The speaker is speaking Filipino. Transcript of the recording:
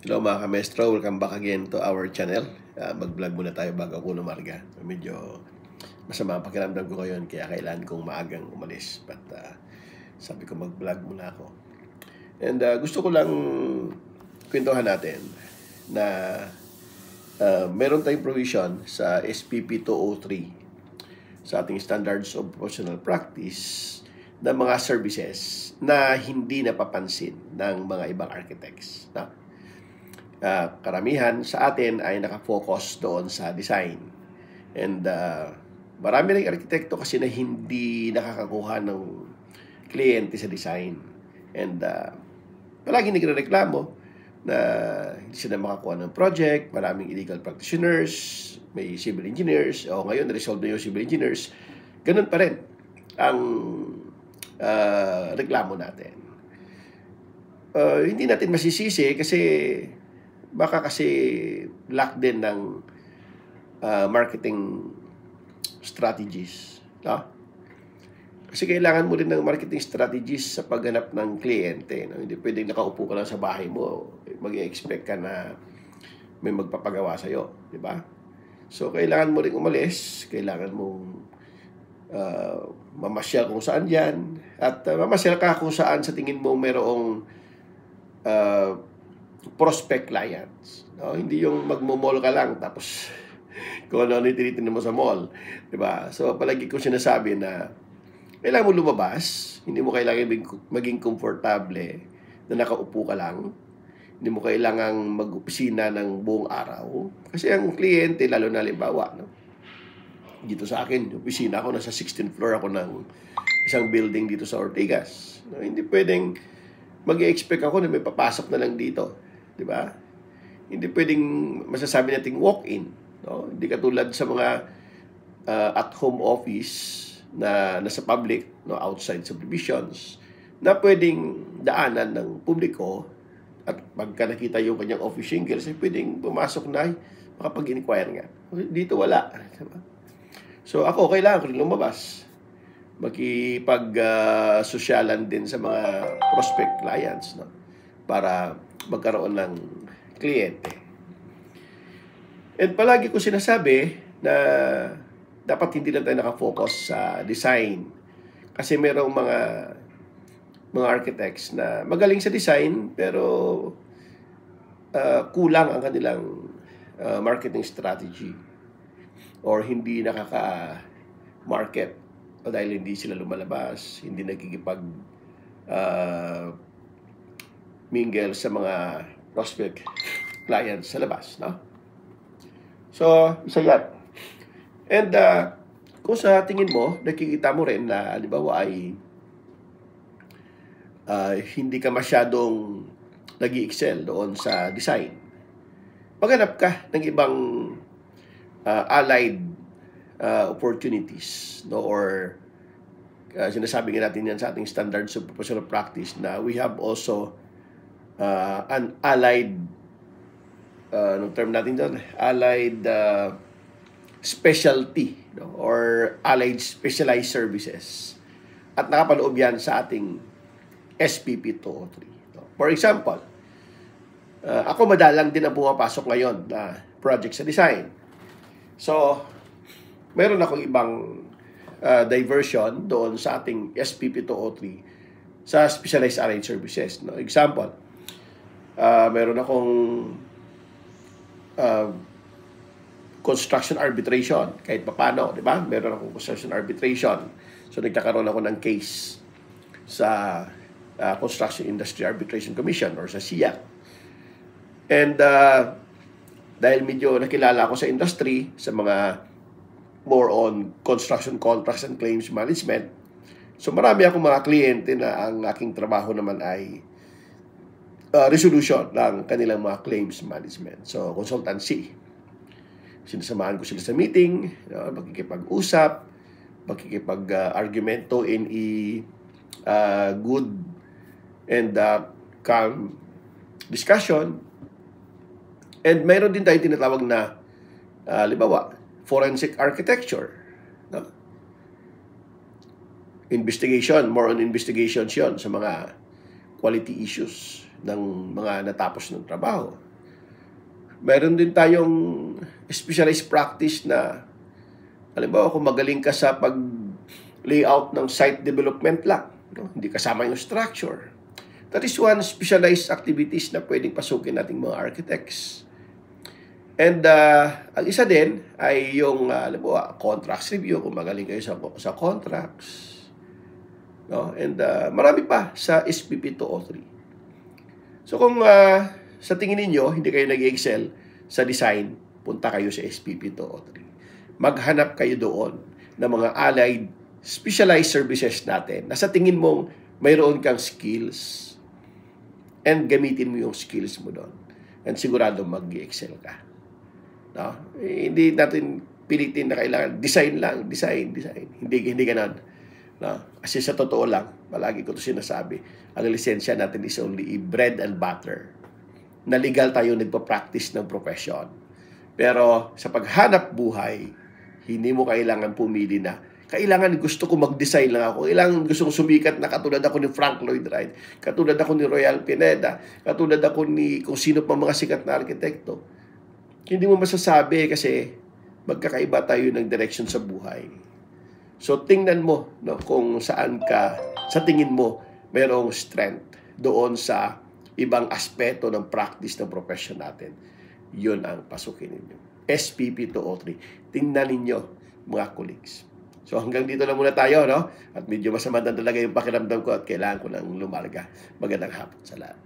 Hello mga kamestro, welcome back again to our channel. Mag-vlog muna tayo bago ako lumarga. Medyo masama ang pakiramdam ko ngayon kaya kailangan kong maagang umalis. But sabi ko mag-vlog muna ako. And gusto ko lang kwentuhan natin na meron tayong provision sa SPP 203 sa ating Standards of Professional Practice ng mga services na hindi napapansin ng mga ibang architects. Karamihan sa atin ay nakafocus doon sa design. And marami rin arkitekto kasi na hindi nakakakuha ng kliyente sa design. And palagi nagrereklamo na hindi sila makakuha ng project, maraming illegal practitioners, may civil engineers, o ngayon na-resolve na yung civil engineers. Ganun pa rin ang reklamo natin. Hindi natin masisisi kasi baka kasi lack din ng marketing strategies. No? Kasi kailangan mo rin ng marketing strategies sa paghanap ng kliyente. No? Hindi pwedeng nakaupo ka lang sa bahay mo, mag-expect ka na may magpapagawa sa'yo. Diba? So, kailangan mo rin umalis, kailangan mong mamasyal kung saan yan, at mamasyal ka kung saan sa tingin mo mayroong prospect clients. No? Hindi yung magmo-mall ka lang tapos kung ano yung tinitingnan mo sa mall. Diba? So, palagi ko sinasabi na kailangan mo lumabas, hindi mo kailangan maging komportable na nakaupo ka lang. Hindi mo kailangan mag-opisina ng buong araw. Kasi ang kliyente, lalo na halimbawa, no? Dito sa akin, opisina ako, nasa 16th floor ako ng isang building dito sa Ortigas. No? Hindi pwedeng mag-expect ako na may papasok na lang dito. Diba? Hindi pwedeng masasabi nating walk-in. No? Hindi katulad sa mga at-home office na nasa public, no, outside subdivisions, na pwedeng daanan ng publiko at pagka nakita yung kanyang office shingles, pwedeng pumasok na makapag-inquire nga. Dito wala. Diba? So ako, kailangan ko rin lumabas. Makipag-sosyalan din sa mga prospect clients, no? Para magkaroon ng kliyente. And palagi ko sinasabi na dapat hindi lang tayo nakafocus sa design. Kasi merong mga architects na magaling sa design pero kulang ang kanilang marketing strategy or hindi nakaka-market o dahil hindi sila lumalabas, hindi nagkikipag mingle sa mga prospect clients sa labas, no? So, isa yan. And kung sa tingin mo, nakikita mo rin na halimbawa ay hindi ka masyadong nag-i-excel doon sa design, maghanap ka ng ibang allied opportunities, no? Or sinasabi nga natin yan sa ating standards of professional practice na we have also an allied anong term natin doon? Allied specialty, no? Or allied specialized services. At nakapaloob yan sa ating SPP 203. No? For example, ako madalang din ang pumapasok ngayon na project sa design. So, meron akong ibang diversion doon sa ating SPP 203 sa specialized allied services. No? Example, meron akong construction arbitration kahit paano, di ba? Meron akong construction arbitration. So nagkakaroon ako ng case sa Construction Industry Arbitration Commission or sa SIAC. And dahil medyo nakilala ako sa industry, sa mga more on construction contracts and claims management, so marami akong mga kliyente na ang aking trabaho naman ay resolution ng kanilang mga claims management. So, consultancy. Sinasamahan ko sila sa meeting, makikipag-usap, makikipag-argumento in a good and calm discussion. And mayroon din tayong tinatawag na, halimbawa, forensic architecture. No? Investigation, more on investigations yon sa mga quality issues ng mga natapos ng trabaho. Meron din tayong specialized practice na, halimbawa kung magaling ka sa pag-layout ng site development lang, no? Hindi kasama yung structure. That is one specialized activities na pwedeng pasukin nating mga architects. And ang isa din ay yung halimbawa, contracts review, kung magaling kayo sa contracts. No? And marami pa sa SPP 203. So kung sa tingin ninyo, hindi kayo nag-excel sa design, punta kayo sa SPP 203. Maghanap kayo doon ng mga allied specialized services natin na sa tingin mong mayroon kang skills and gamitin mo yung skills mo doon. And sigurado mag-excel ka. No? Hindi natin pilitin na kailangan design lang, design. Hindi ganun. No? Kasi sa totoo lang, palagi ko ito sinasabi, ang lisensya natin is only bread and butter. Na legal tayo nagpa-practice ng profession. Pero sa paghanap buhay, hindi mo kailangan pumili na kailangan gusto ko mag-design lang ako. Kailangan gusto ko sumikat na katulad ako ni Frank Lloyd Wright, katulad ako ni Royal Pineda, katulad ako ni kung sino pa mga sikat na arkitekto. Hindi mo masasabi kasi magkakaiba tayo ng direction sa buhay. So tingnan mo, no, kung saan ka, sa tingin mo, mayroong strength doon sa ibang aspeto ng practice ng profession natin. Yun ang pasukin ninyo. SPP 203. Tingnan ninyo, mga colleagues. So hanggang dito lang muna tayo, no? At medyo masama na talaga yung pakiramdam ko at kailangan ko nang lumarga. Magandang hapon sa lahat.